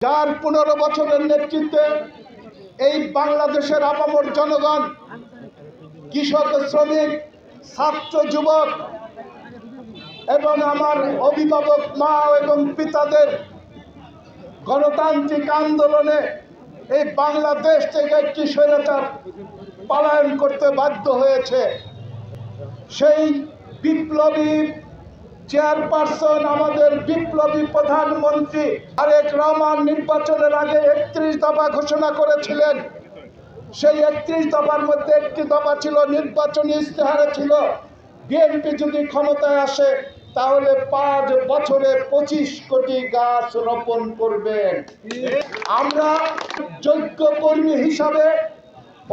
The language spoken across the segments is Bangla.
যার 15 বছরের নেতৃত্বে এই বাংলাদেশের আপামর জনগণ, কৃষক, শ্রমিক, ছাত্র, যুবক এবং আমার অভিভাবক মা এবং পিতাদের গণতান্ত্রিক আন্দোলনে এই বাংলাদেশ থেকে একটি স্বৈরাচার পলায়ন করতে বাধ্য হয়েছে। সেই বিপ্লবী চেয়ারপারসন, আমাদের বিপ্লবী প্রধানমন্ত্রী তারেক রহমান নির্বাচনের আগে 31 দফা ঘোষণা করেছিলেন। সেই 31 দফার মধ্যে একটি দফা ছিল, নির্বাচনী ইশতেহারে ছিল, বিএনপি যদি ক্ষমতায় আসে তাহলে 5 বছরে 25 কোটি গাছ রোপণ করবেন। আমরা যোগ্য কর্মী হিসাবে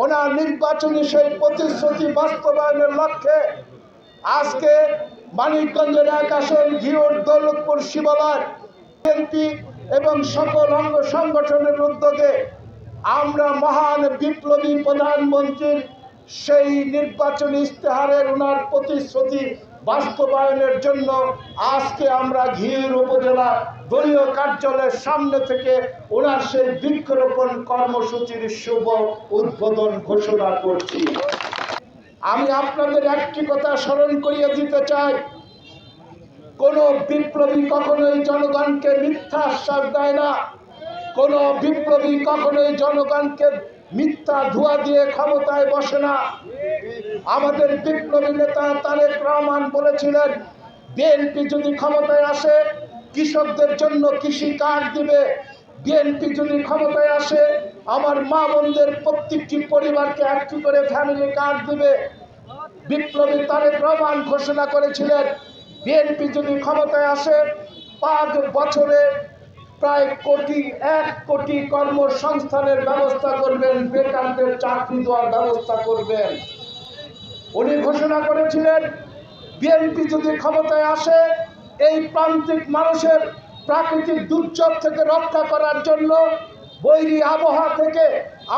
ওনার নির্বাচনী সেই প্রতিশ্রুতি বাস্তবায়নের লক্ষ্যে আজকে মানিকগঞ্জের 1 আসন ঘিওর দৌলতপুর শিবালয় বিএনপি এবং সকল অঙ্গ সংগঠনের উদ্যোগে আমরা মহান বিপ্লবী প্রধানমন্ত্রীর সেই নির্বাচনী ইশতেহারের ওনার প্রতিশ্রুতি বাস্তবায়নের জন্য আজকে আমরা ঘিওর উপজেলা দলীয় কার্যালয়ের সামনে থেকে ওনার সেই বৃক্ষরোপণ কর্মসূচির শুভ উদ্বোধন ঘোষণা করছি। আমি আপনাদের একটি কথা স্মরণ করিয়ে দিতে চাই, কোন বিপ্লবী কখনোই জনগণকে মিথ্যা আশ্বাস দেয় না, কোন বিপ্লবী কখনোই জনগণকে মিথ্যা ধোঁয়া দিয়ে ক্ষমতায় বসে না। আমাদের বিপ্লবী নেতা তারেক রহমান বলেছিলেন, বিএনপি যদি ক্ষমতায় আসে কৃষকদের জন্য কৃষি কার্ড দিবে, বিএনপি যদি ক্ষমতায় আসে আমার মা বোনদের প্রত্যেকটি পরিবারকে একটি করে ফ্যামিলি কার্ড দিবে। বিপ্লবী তারেক রহমান ঘোষণা করেছিলেন, বিএনপি যদি ক্ষমতায় আসে 5 বছরে প্রায় 1 কোটি কর্মসংস্থানের ব্যবস্থা করবেন, বেকারদের চাকরি দেওয়ার ব্যবস্থা করবেন। উনি ঘোষণা করেছিলেন, বিএনপি যদি ক্ষমতায় আসে এই প্রান্তিক মানুষের প্রাকৃতিক দুর্যোগ থেকে রক্ষা করার জন্য, বৈরী আবহাওয়া থেকে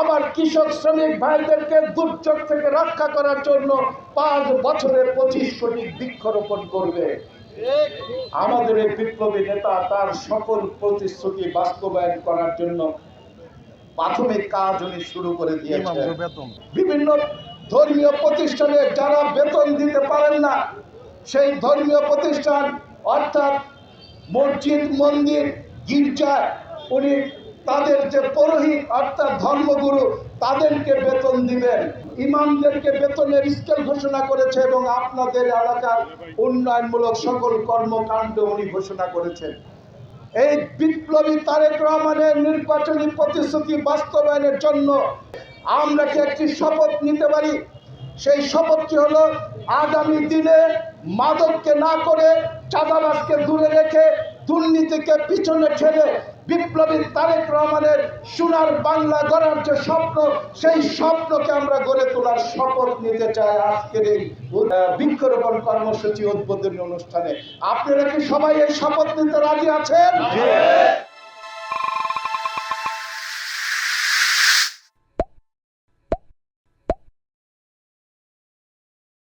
আমার কৃষক শ্রমিক ভাইদেরকে দুর্যোগ থেকে রক্ষা করার জন্য 5 বছরে 25 কোটি বৃক্ষরোপণ করবে। আমাদের এই বিপ্লবী নেতা তার সকল প্রতিশ্রুতি বাস্তবায়ন করার জন্য প্রাথমিক কাজ উনি শুরু করে দিয়েছেন। বিভিন্ন ধর্মীয় প্রতিষ্ঠানে যারা বেতন দিতে পারেন না, সেই ধর্মীয় প্রতিষ্ঠান অর্থাৎ মসজিদ, মন্দির, গির্জা, উনি তাদের যে পুরোহিত অর্থাৎ ধর্মগুরু তাদেরকে বেতন দিবেন, ইমামদেরকে বেতনের স্কেল ঘোষণা করেছে এবং আপনাদের এলাকার উন্নয়নমূলক সকল কর্মকাণ্ড উনি ঘোষণা করেছেন। এই বিপ্লবী তারেক রহমানের নির্বাচনী প্রতিশ্রুতি বাস্তবায়নের জন্য আমরা কি একটি শপথ নিতে পারি? সেই শপথটি হলো, আগামী দিনে মাদককে না করে, চাঁদাবাজকে দূরে রেখে, দুর্নীতিকে পিছনে ঠেলে বিপ্লবী তারেক রহমানের সোনার বাংলা গড়ার যে স্বপ্ন, সেই স্বপ্নকে আমরা গড়ে তোলার শপথ নিতে চাই আজকের এই বৃক্ষরোপণ কর্মসূচি উদ্বোধনী অনুষ্ঠানে। আপনারা কি সবাই এই শপথ নিতে রাজি আছেন?